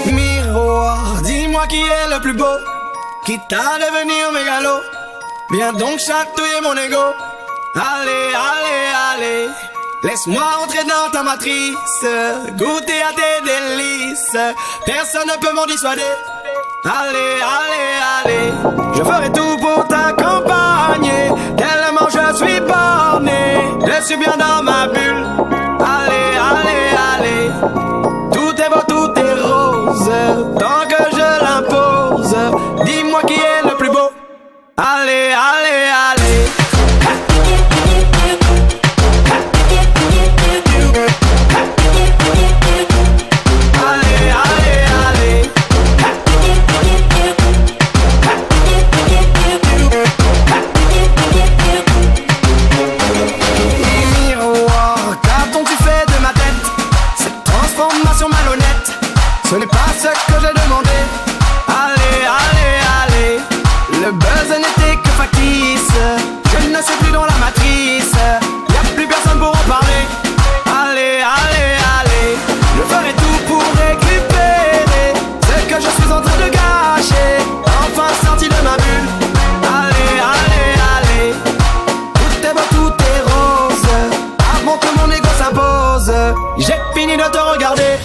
Miroir, dis-moi qui est le plus beau, quitte à devenir mégalo. Viens donc chatouiller mon ego. Allez, allez, allez, laisse-moi entrer dans ta matrice, goûter à tes délices. Personne ne peut m'en dissuader. Allez, allez, allez, je ferai tout pour t'accompagner. Tellement je suis borné, je suis bien dans ma bulle. Allez, allez, allez, tout est beau, tout est rose, tant que je l'impose. Dis-moi qui est le plus beau. Allez, allez, allez. Ce n'est pas ce que j'ai demandé. Allez, allez, allez, le buzz n'était que factice. Je ne suis plus dans la matrice, y'a plus personne pour en parler. Allez, allez, allez, je ferai tout pour récupérer ce que je suis en train de gâcher. Enfin sorti de ma bulle. Allez, allez, allez, tout est beau, tout est rose, avant que mon ego s'impose. J'ai fini de te regarder.